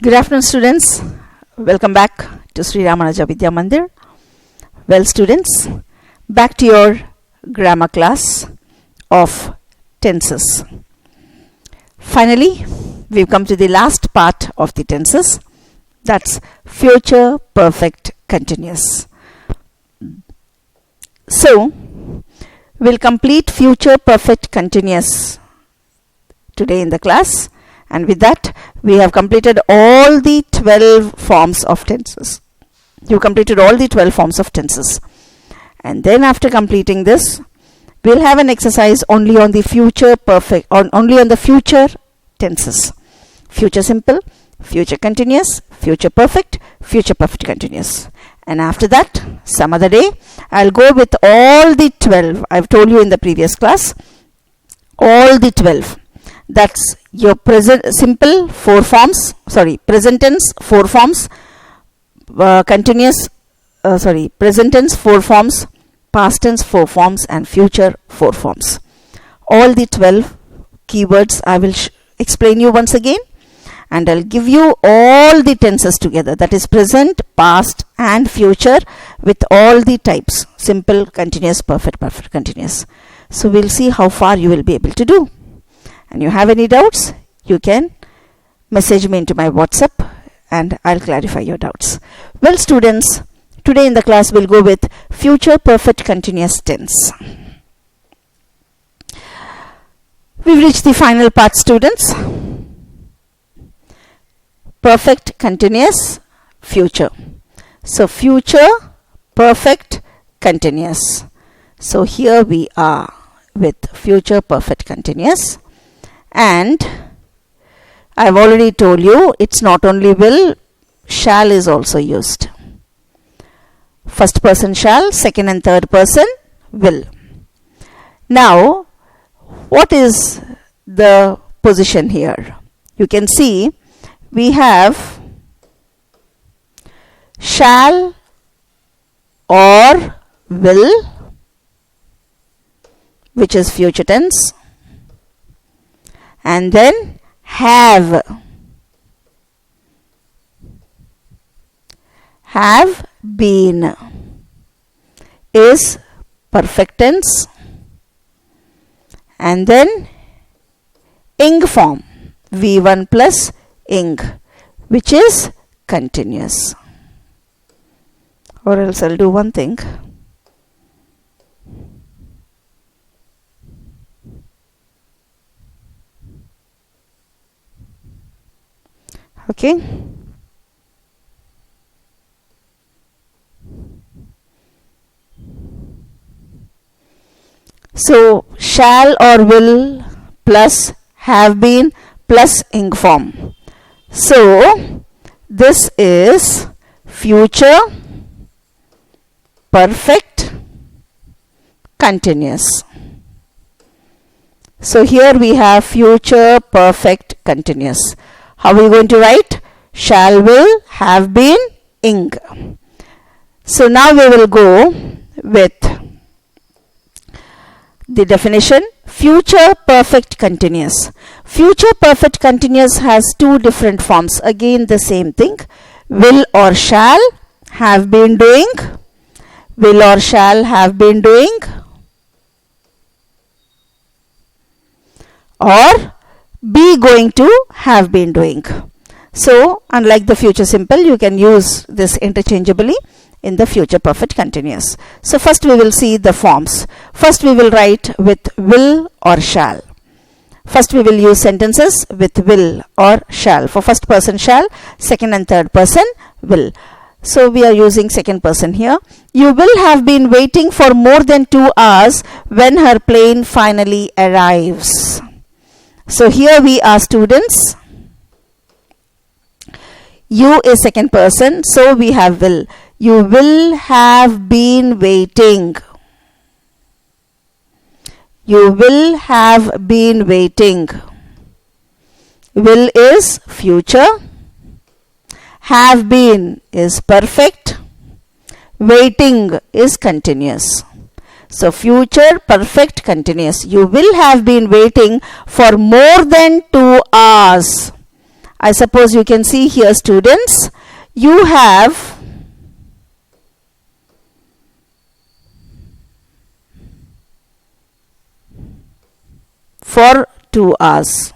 Good afternoon, students. Welcome back to Sri Ramanuja Vidya Mandir. Well, students, back to your grammar class of tenses. Finally, we've come to the last part of the tenses. That's future perfect continuous. So, we'll complete future perfect continuous today in the class. And with that, we have completed all the 12 forms of tenses. You completed all the 12 forms of tenses. And then after completing this, we'll have an exercise only on the future perfect, only on the future tenses. Future simple, future continuous, future perfect continuous. And after that, some other day, I'll go with all the 12. I've told you in the previous class, all the 12. That's your present simple 4 forms, present tense 4 forms, present tense 4 forms, past tense 4 forms, and future 4 forms. All the 12 keywords I will explain you once again, and I'll give you all the tenses together, that is present, past and future, with all the types, simple, continuous, perfect continuous. So we'll see how far you will be able to do. And you have any doubts, you can message me into my WhatsApp and I'll clarify your doubts. Well, students, today in the class we'll go with future perfect continuous tense. We've reached the final part, students. Perfect continuous future. So future perfect continuous. So here we are with future perfect continuous. And I've already told you it's not only will, shall is also used. First person shall, second and third person will. Now, what is the position here? You can see we have shall or will, which is future tense. And then have been is perfect tense, and then ing form V1 plus ing, which is continuous. Or else I'll do one thing. Okay. So shall or will plus have been plus ing form. So this is future perfect continuous. So here we have future perfect continuous. How are we going to write? Shall, will, have been, ing. So now we will go with the definition. Future perfect continuous. Future perfect continuous has 2 different forms. Again the same thing. Will or shall have been doing. Will or shall have been doing. Or be going to have been doing. So unlike the future simple, you can use this interchangeably in the future perfect continuous. So first we will see the forms. First we will write with will or shall. First we will use sentences with will or shall. For first person shall, second and third person will. So we are using second person here. You will have been waiting for more than 2 hours when her plane finally arrives. So here we are, students. You is second person, so we have will. You will have been waiting. You will have been waiting. Will is future. Have been is perfect. Waiting is continuous. So future perfect continuous. You will have been waiting for more than 2 hours. I suppose you can see here, students, you have for 2 hours.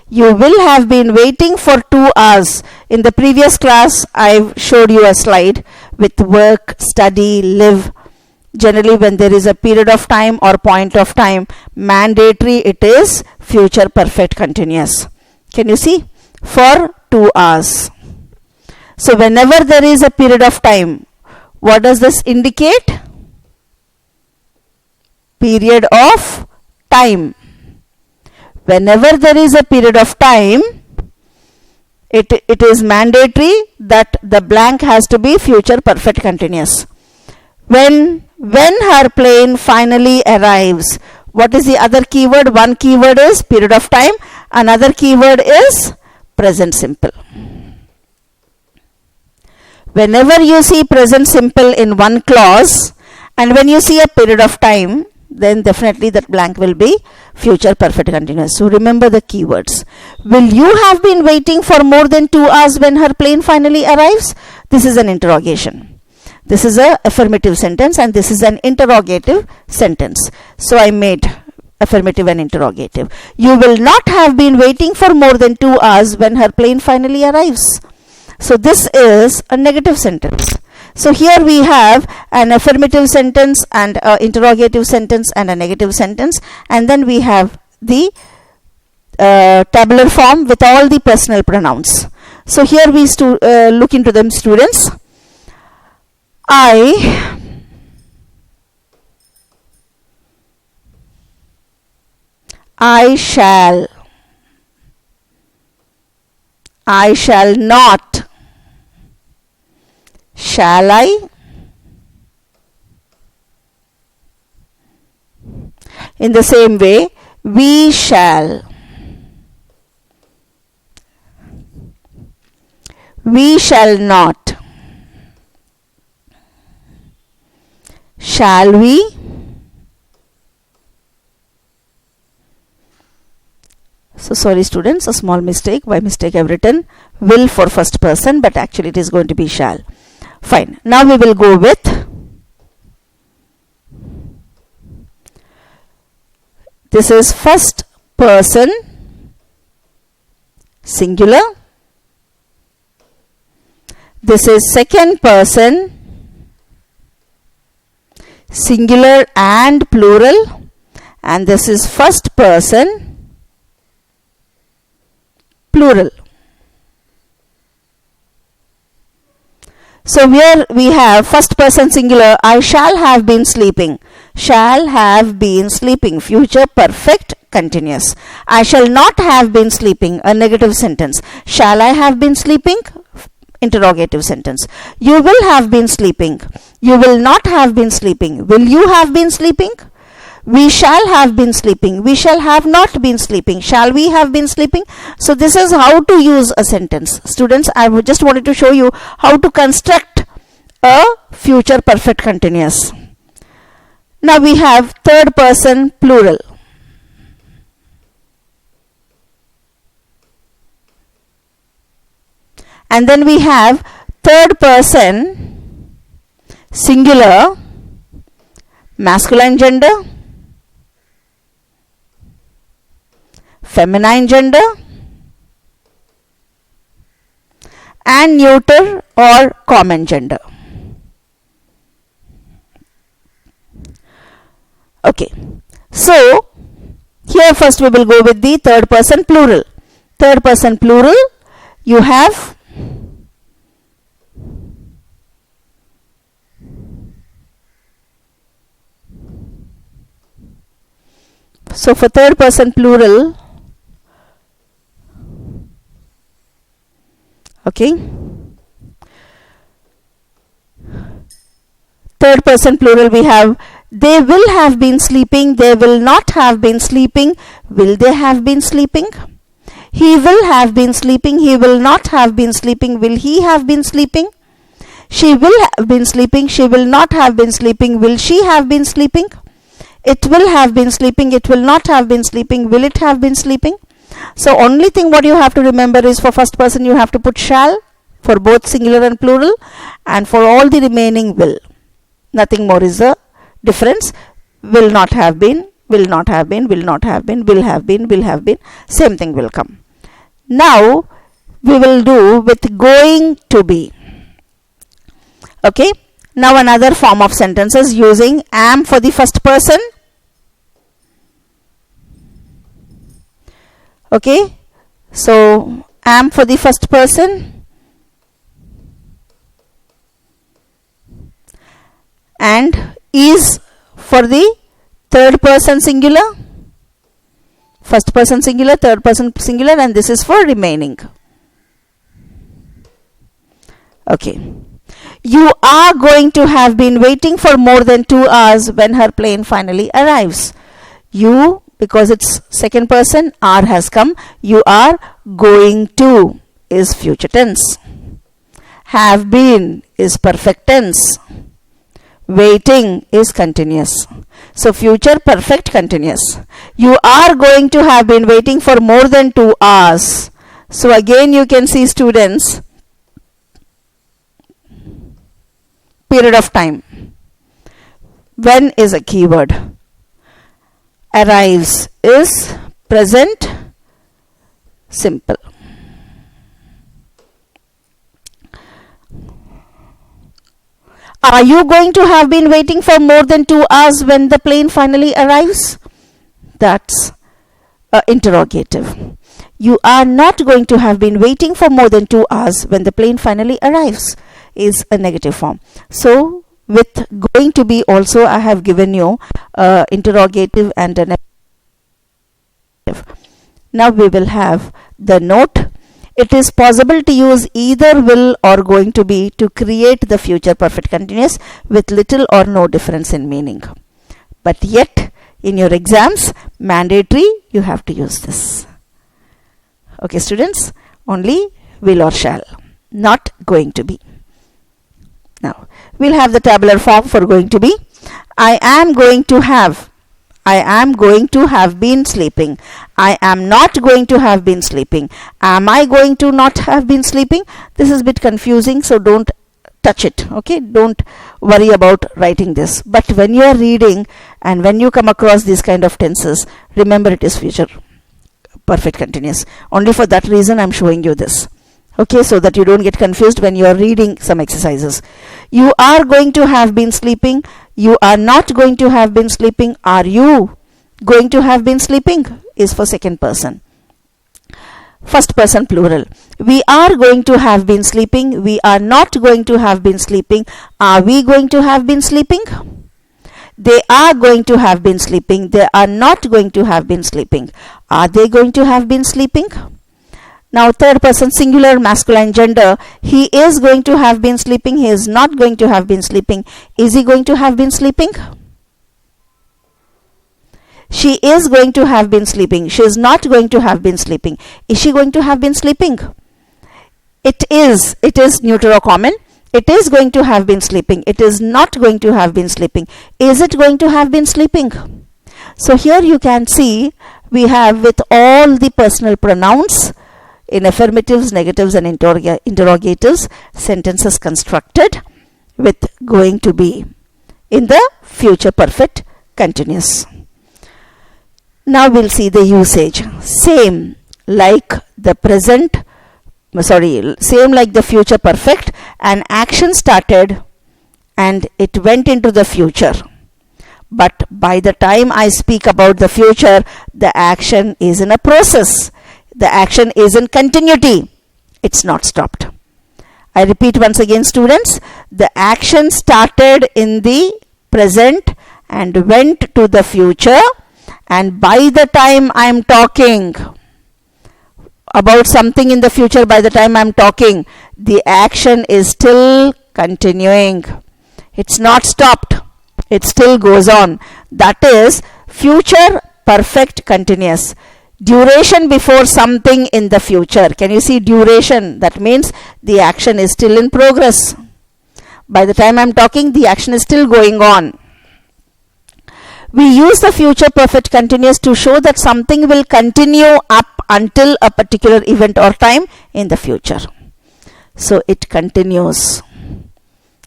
You will have been waiting for 2 hours. In the previous class, I showed you a slide with work, study, live. Generally, when there is a period of time or point of time, mandatory, it is future perfect continuous. Can you see? For 2 hours. So, whenever there is a period of time, what does this indicate? Period of time. Whenever there is a period of time, it is mandatory that the blank has to be future perfect continuous. When her plane finally arrives, what is the other keyword? One keyword is period of time, another keyword is present simple. Whenever you see present simple in one clause, and when you see a period of time, then definitely that blank will be future perfect continuous. So remember the keywords. Will you have been waiting for more than 2 hours when her plane finally arrives? This is an interrogation. This is an affirmative sentence and this is an interrogative sentence. So I made affirmative and interrogative. You will not have been waiting for more than 2 hours when her plane finally arrives. So this is a negative sentence. So here we have an affirmative sentence and an interrogative sentence and a negative sentence, and then we have the tabular form with all the personal pronouns. So here we look into them, students. I shall. I shall not. Shall I? In the same way, we shall. We shall not. Shall we? So sorry students, a small mistake. By mistake I have written will for first person, but actually it is going to be shall. Fine. Now we will go with this is first person singular. This is second person singular and plural, and this is first person plural. So here we have first person singular. I shall have been sleeping. Shall have been sleeping. Future perfect continuous. I shall not have been sleeping. A negative sentence. Shall I have been sleeping? Interrogative sentence. You will have been sleeping. You will not have been sleeping. Will you have been sleeping? We shall have been sleeping. We shall have not been sleeping. Shall we have been sleeping? So this is how to use a sentence. Students, I just wanted to show you how to construct a future perfect continuous. Now we have third person plural. And then we have third person singular masculine gender, feminine gender, and neuter or common gender. Okay, so here first we will go with the third person plural. Third person plural, you have so for third person plural, okay, third person plural we have they will have been sleeping, they will not have been sleeping, will they have been sleeping? He will have been sleeping, he will not have been sleeping, will he have been sleeping? She will have been sleeping, she will not have been sleeping, will she have been sleeping? It will have been sleeping, it will not have been sleeping, will it have been sleeping? So only thing what you have to remember is for first person you have to put shall for both singular and plural, and for all the remaining will. Nothing more is the difference. Will not have been, will not have been, will not have been, will have been, will have been. Same thing will come. Now we will do with going to be. Okay. Now another form of sentences using am for the first person. Okay. So am for the first person and is for the third person singular, first person singular, third person singular, and this is for remaining. Okay. You are going to have been waiting for more than 2 hours when her plane finally arrives. You, because it's second person, are has come. You are going to is future tense. Have been is perfect tense. Waiting is continuous. So future perfect continuous. You are going to have been waiting for more than 2 hours. So again you can see, students, period of time. When is a keyword. Arrives is present simple. Are you going to have been waiting for more than 2 hours when the plane finally arrives? That's interrogative. You are not going to have been waiting for more than 2 hours when the plane finally arrives is a negative form. So with going to be also I have given you interrogative and a negative. Now we will have the note. It is possible to use either will or going to be to create the future perfect continuous with little or no difference in meaning. But yet in your exams, mandatory, you have to use this. Okay, students, only will or shall, not going to be. Now we'll have the tabular form for going to be. I am going to have. I am going to have been sleeping. I am not going to have been sleeping. Am I going to not have been sleeping? This is a bit confusing, so don't touch it. Okay, don't worry about writing this. But when you are reading and when you come across these kind of tenses, remember it is future perfect continuous. Only for that reason I'm showing you this. Okay, so that you don't get confused when you are reading some exercises. You are going to have been sleeping. You are not going to have been sleeping. Are you going to have been sleeping is for second person. First person plural. We are going to have been sleeping. We are not going to have been sleeping. Are we going to have been sleeping? They are going to have been sleeping. They are not going to have been sleeping. Are they going to have been sleeping? Now third person singular masculine gender. He is going to have been sleeping. He is not going to have been sleeping. Is he going to have been sleeping? She is going to have been sleeping. She is not going to have been sleeping. Is she going to have been sleeping? It is neuter or common. It is going to have been sleeping. It is not going to have been sleeping. Is it going to have been sleeping? So here you can see we have with all the personal pronouns in affirmatives, negatives and interrogatives, sentences constructed with going to be in the future perfect continuous. Now we'll see the usage. Same like the future perfect. An action started and it went into the future. But by the time I speak about the future, the action is in a process. The action is in continuity. It's not stopped. I repeat once again, students. The action started in the present and went to the future. And by the time I am talking about something in the future, by the time I am talking, the action is still continuing. It's not stopped. It still goes on. That is future perfect continuous. Duration before something in the future. Can you see duration? That means the action is still in progress. By the time I am talking, the action is still going on. We use the future perfect continuous to show that something will continue up until a particular event or time in the future. So it continues.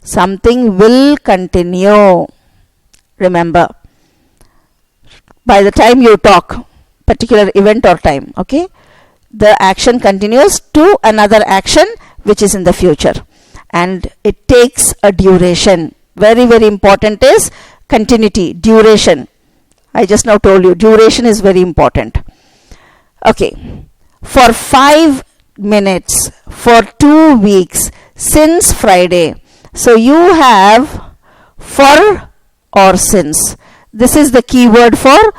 Something will continue. Remember, by the time you talk, particular event or time, okay, the action continues to another action which is in the future, and it takes a duration. Very, very important is continuity, duration. I just now told you duration is very important. Okay, for 5 minutes, for 2 weeks, since Friday. So you have for or since. This is the keyword for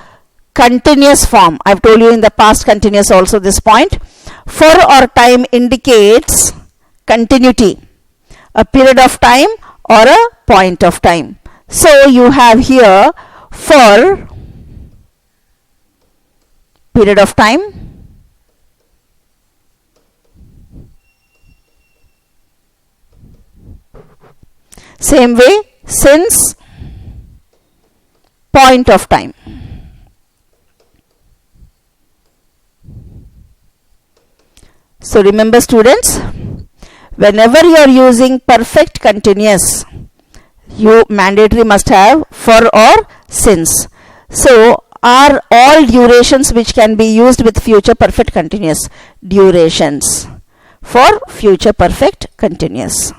continuous form. I've told you in the past continuous also this point. For or time indicates continuity, a period of time or a point of time. So you have here for period of time, same way since, point of time. So remember students, whenever you are using perfect continuous, you mandatory must have for or since. So are all durations which can be used with future perfect continuous durations for future perfect continuous.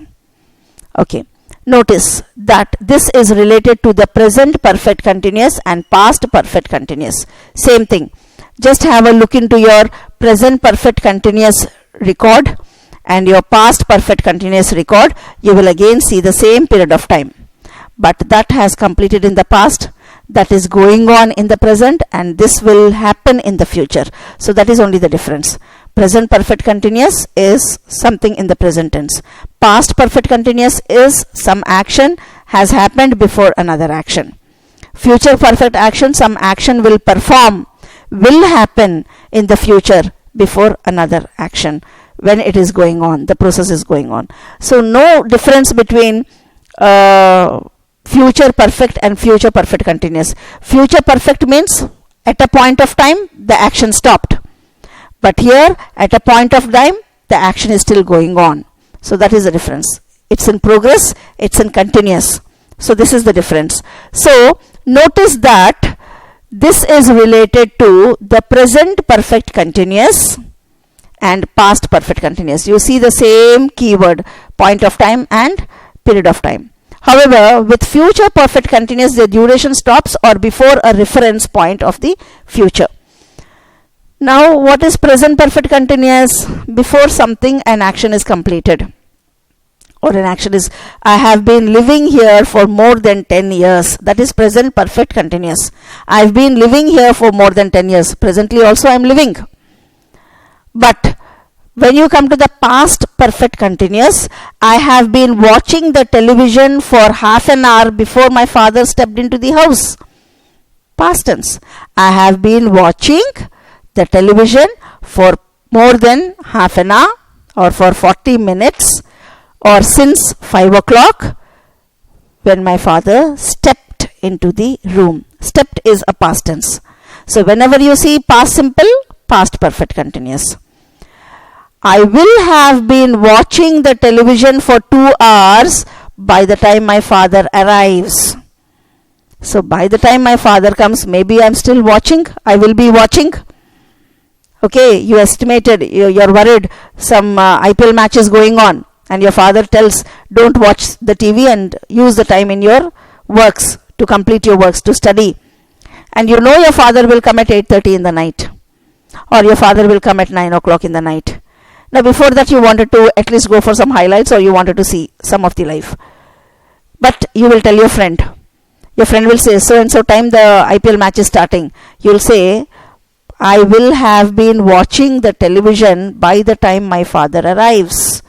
Okay. Notice that this is related to the present perfect continuous and past perfect continuous. Same thing. Just have a look into your present perfect continuous record and your past perfect continuous record. You will again see the same period of time. But that has completed in the past, that is going on in the present, and this will happen in the future. So that is only the difference. Present perfect continuous is something in the present tense. Past perfect continuous is some action has happened before another action. Future perfect action, some action will perform, will happen in the future before another action when it is going on, the process is going on. So no difference between future perfect and future perfect continuous. Future perfect means at a point of time the action stopped. But here, at a point of time, the action is still going on. So that is the difference. It's in progress, it's in continuous. So this is the difference. So notice that this is related to the present perfect continuous and past perfect continuous. You see the same keyword, point of time and period of time. However, with future perfect continuous, the duration stops or before a reference point of the future. Now, what is present perfect continuous? Before something, an action is completed. Or an action is, I have been living here for more than 10 years. That is present perfect continuous. I've been living here for more than 10 years. Presently also I am living. But when you come to the past perfect continuous, I have been watching the television for half an hour before my father stepped into the house. Past tense. I have been watching the television for more than half an hour or for 40 minutes or since 5 o'clock when my father stepped into the room. Stepped is a past tense. So whenever you see past simple, past perfect continuous. I will have been watching the television for 2 hours by the time my father arrives. So by the time my father comes, maybe I'm still watching. I will be watching. Okay, you estimated, you're worried some IPL match is going on and your father tells, don't watch the TV and use the time in your works, to complete your works, to study. And you know your father will come at 8:30 in the night, or your father will come at 9 o'clock in the night. Now before that you wanted to at least go for some highlights, or you wanted to see some of the life. But you will tell your friend. Your friend will say, so and so time the IPL match is starting. You will say, I will have been watching the television by the time my father arrives.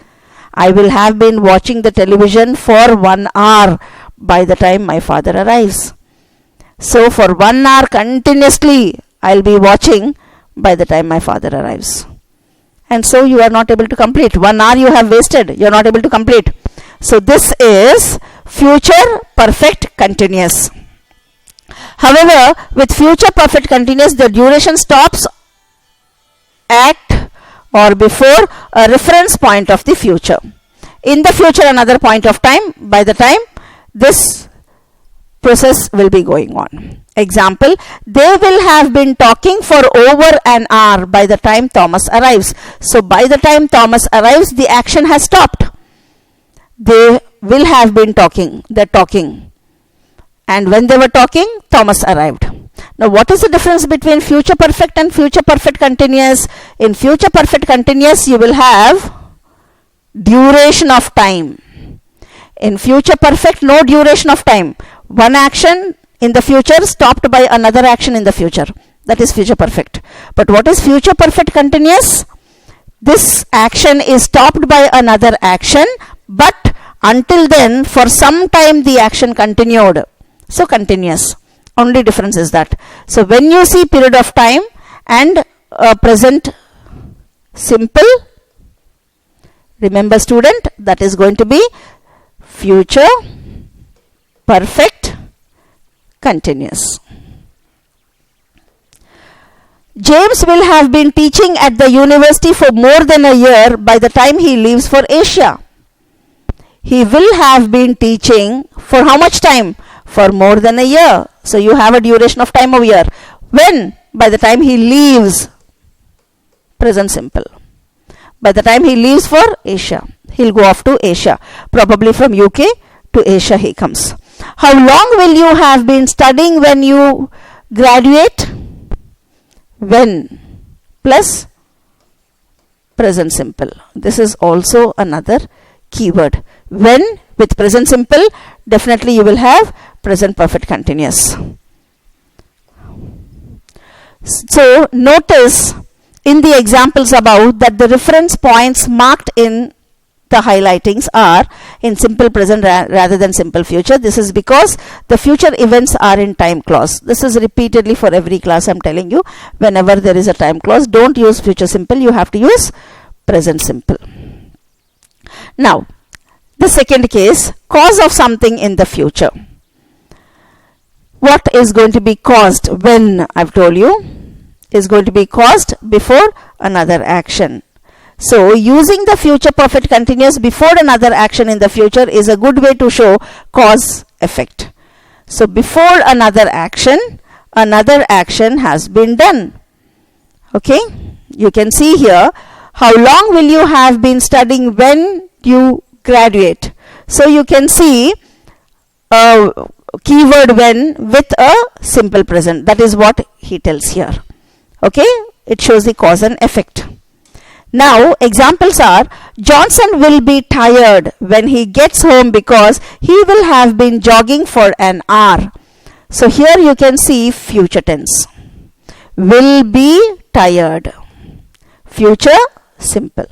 I will have been watching the television for 1 hour by the time my father arrives. So for 1 hour continuously I'll be watching by the time my father arrives. And so you are not able to complete. 1 hour you have wasted. You are not able to complete. So this is future perfect continuous. However, with future perfect continuous, the duration stops at or before a reference point of the future. In the future, another point of time, by the time this process will be going on. Example, they will have been talking for over an hour by the time Thomas arrives. So by the time Thomas arrives, the action has stopped. They will have been talking. They're talking. And when they were talking, Thomas arrived. Now what is the difference between future perfect and future perfect continuous? In future perfect continuous, you will have duration of time. In future perfect, no duration of time. One action in the future stopped by another action in the future. That is future perfect. But what is future perfect continuous? This action is stopped by another action, but until then, for some time the action continued. So continuous. Only difference is that. So when you see period of time and present simple, remember student, that is going to be future perfect continuous. James will have been teaching at the university for more than a year by the time he leaves for Asia. He will have been teaching for how much time? For more than a year. So you have a duration of time over here. When? By the time he leaves. Present simple. By the time he leaves for Asia. He'll go off to Asia. Probably from UK to Asia he comes. How long will you have been studying when you graduate? When plus present simple. This is also another keyword. When with present simple, definitely you will have present perfect continuous. So notice in the examples above that the reference points marked in the highlightings are in simple present rather than simple future. This is because the future events are in time clause. This is repeatedly for every class I'm telling you. Whenever there is a time clause, don't use future simple, you have to use present simple. Now, the second case, cause of something in the future. What is going to be caused when, I've told you, is going to be caused before another action. So using the future perfect continuous before another action in the future is a good way to show cause effect. So before another action has been done. Okay, you can see here, how long will you have been studying when you graduate? So you can see a keyword when with a simple present. That is what he tells here. Okay, it shows the cause and effect. Now examples are, Johnson will be tired when he gets home because he will have been jogging for an hour. So here you can see future tense. Will be tired. Future simple.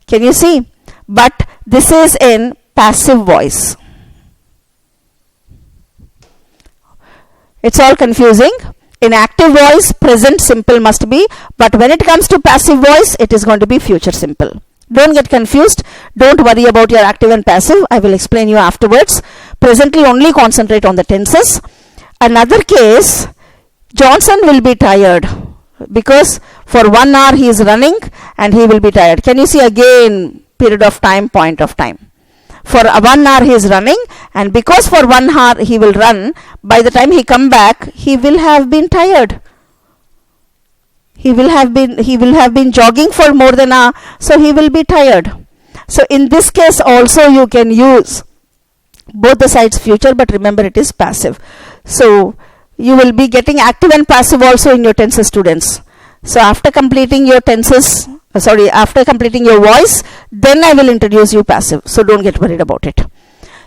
Can you see? But this is in passive voice. It's all confusing. In active voice, present simple must be, but when it comes to passive voice, it is going to be future simple. Don't get confused. Don't worry about your active and passive. I will explain you afterwards. Presently only concentrate on the tenses. Another case, Johnson will be tired because for 1 hour he is running and he will be tired. Can you see again period of time, point of time? For 1 hour he is running, and because for 1 hour he will run, by the time he come back he will have been tired. He will have been jogging for more than an hour, so he will be tired. So in this case also you can use both the sides future, but remember it is passive. So you will be getting active and passive also in your tenses, students. So after completing your tenses, after completing your voice, then I will introduce you passive. So don't get worried about it.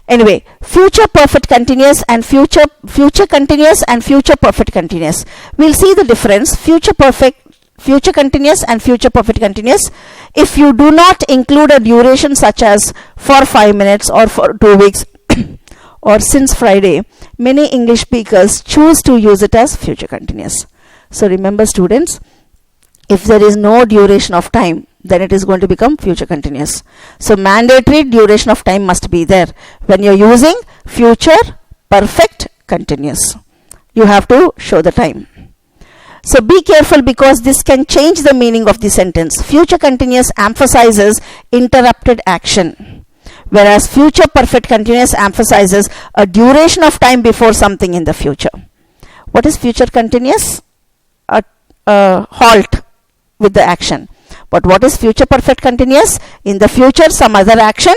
Anyway, future perfect continuous and future continuous and future perfect continuous. We'll see the difference. Future continuous and future perfect continuous. If you do not include a duration such as for 5 minutes or for 2 weeks or since Friday, many English speakers choose to use it as future continuous. So remember students, if there is no duration of time, then it is going to become future continuous. So mandatory duration of time must be there when you're using future perfect continuous. You have to show the time. So be careful because this can change the meaning of the sentence. Future continuous emphasizes interrupted action, whereas future perfect continuous emphasizes a duration of time before something in the future. What is future continuous? A halt with the action. But what is future perfect continuous? In the future some other action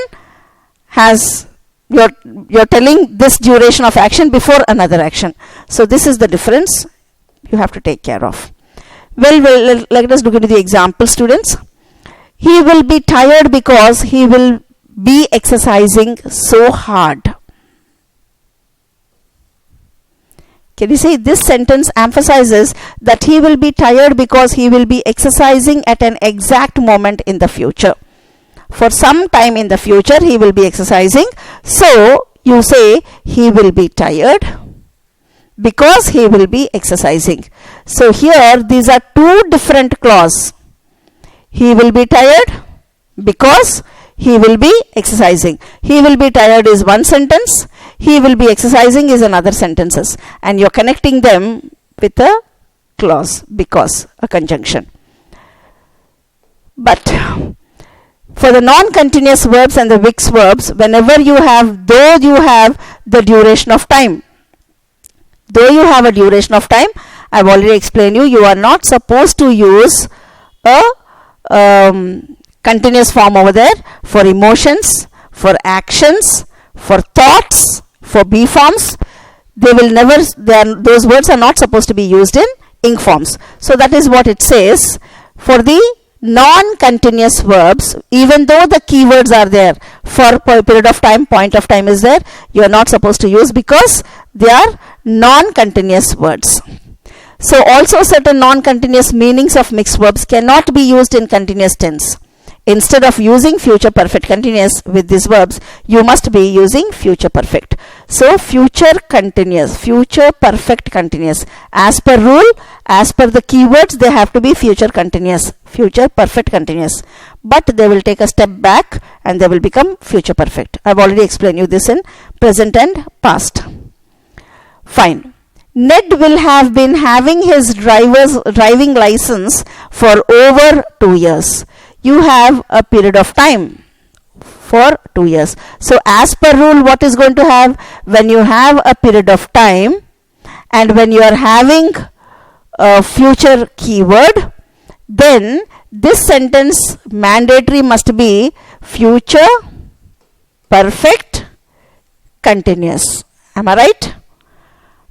has, you're telling this duration of action before another action. So this is the difference you have to take care of. Well, let us look into the example, students. He will be tired because he will be exercising so hard. Can you say this sentence emphasizes that he will be tired because he will be exercising at an exact moment in the future. For some time in the future he will be exercising. So you say he will be tired because he will be exercising. So here these are two different clauses. He will be tired because he will be exercising. He will be tired is one sentence. He will be exercising is another sentences. And you're connecting them with a clause, because, a conjunction. But for the non-continuous verbs and the fixed verbs, whenever you have, though you have the duration of time, I've already explained you are not supposed to use a continuous form over there for emotions, for actions, for thoughts, for be forms. They will never, those words are not supposed to be used in ing forms. So that is what it says. For the non-continuous verbs, even though the keywords are there, for period of time, point of time is there, you are not supposed to use because they are non-continuous words. So also certain non-continuous meanings of mixed verbs cannot be used in continuous tense. Instead of using future perfect continuous with these verbs, you must be using future perfect. So future continuous, future perfect continuous. As per rule, as per the keywords, they have to be future continuous, future perfect continuous. But they will take a step back and they will become future perfect. I have already explained you this in present and past. Fine. Ned will have been having his driving license for over 2 years. You have a period of time for 2 years. So as per rule, what is going to have, when you have a period of time and when you are having a future keyword, then this sentence mandatory must be future perfect continuous. Am I right?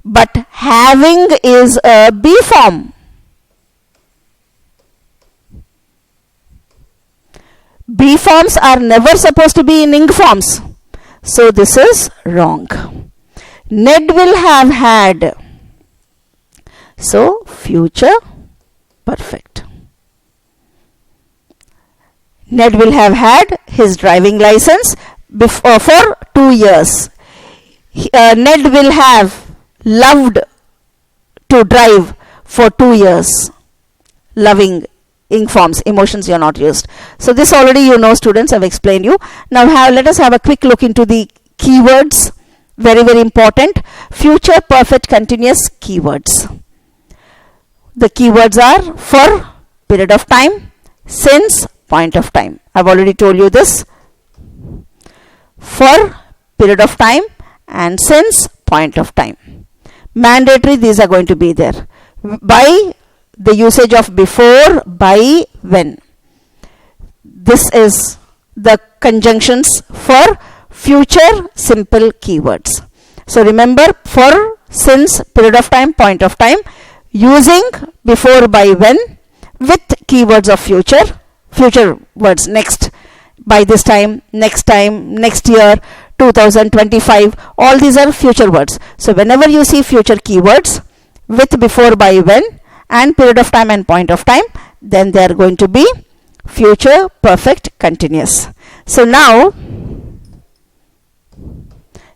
But having is a be form. Be forms are never supposed to be in ing forms. So this is wrong. Ned will have had. So future perfect. Ned will have had his driving license for 2 years. Ned will have loved to drive for 2 years. Loving, ing forms, emotions you are not used. So this already you know, students, I've explained you. Now let us have a quick look into the keywords. Very, very important. Future perfect continuous keywords. The keywords are for, period of time, since, point of time. I've already told you this. For, period of time, and since, point of time. Mandatory, these are going to be there. By the usage of before, by, when. This is the conjunctions for future simple keywords. So remember, for, since, period of time, point of time, using before, by, when with keywords of future words, next, by this time, next year, 2025, all these are future words. So whenever you see future keywords with before, by, when and period of time and point of time, then they are going to be future perfect continuous. So now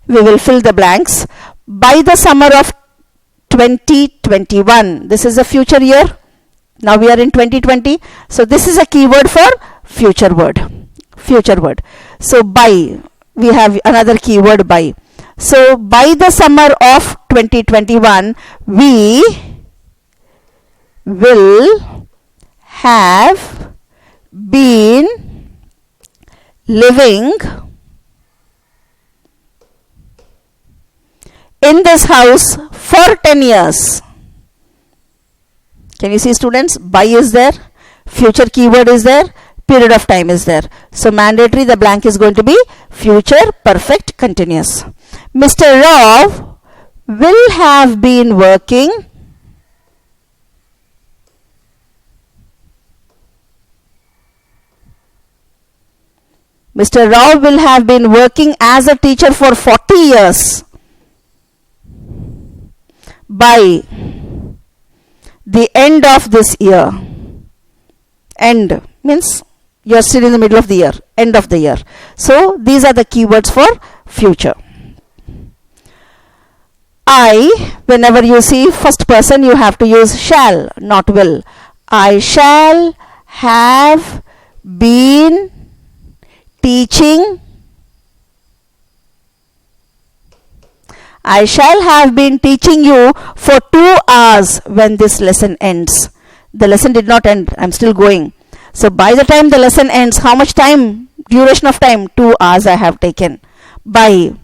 we will fill the blanks. By the summer of 2021, this is a future year. Now we are in 2020. So this is a keyword for future word. So by, we have another keyword by. So by the summer of 2021, we will have been living in this house for 10 years. Can you see, students? By is there, future keyword is there, period of time is there. So mandatory, the blank is going to be future perfect continuous. Mr. Rao will have been working Mr. Rao will have been working as a teacher for 40 years. By the end of this year. End means you are still in the middle of the year, end of the year. So these are the keywords for future. I, whenever you see first person, you have to use shall, not will. I shall have been teaching. I shall have been teaching you for 2 hours when this lesson ends. The lesson did not end. I am still going. So by the time the lesson ends, how much time? Duration of time? 2 hours I have taken. By.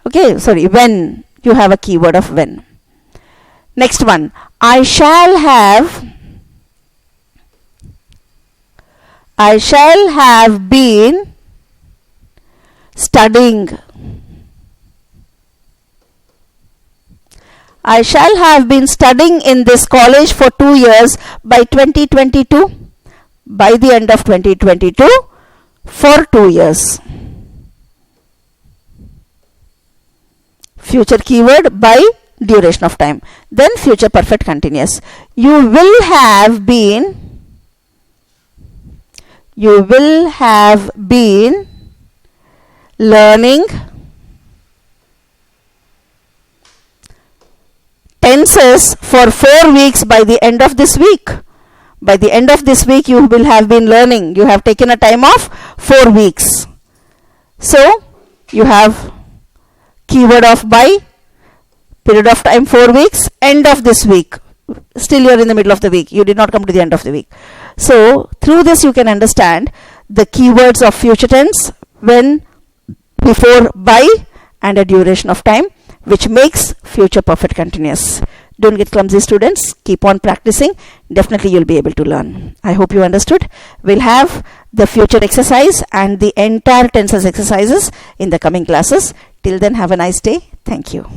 Okay, sorry, when. You have a keyword of when. Next one. I shall have been studying. I shall have been studying in this college for 2 years by 2022. By the end of 2022, for 2 years. Future keyword by duration of time. Then future perfect continuous. You will have been learning tenses for 4 weeks by the end of this week. By the end of this week you will have been learning. You have taken a time of 4 weeks. So you have keyword of by, period of time 4 weeks, end of this week. Still you are in the middle of the week. You did not come to the end of the week. So through this you can understand the keywords of future tense, when, before, by, and a duration of time, which makes future perfect continuous. Don't get clumsy, students. Keep on practicing. Definitely you'll be able to learn. I hope you understood. We'll have the future exercise and the entire tenses exercises in the coming classes. Till then, have a nice day. Thank you.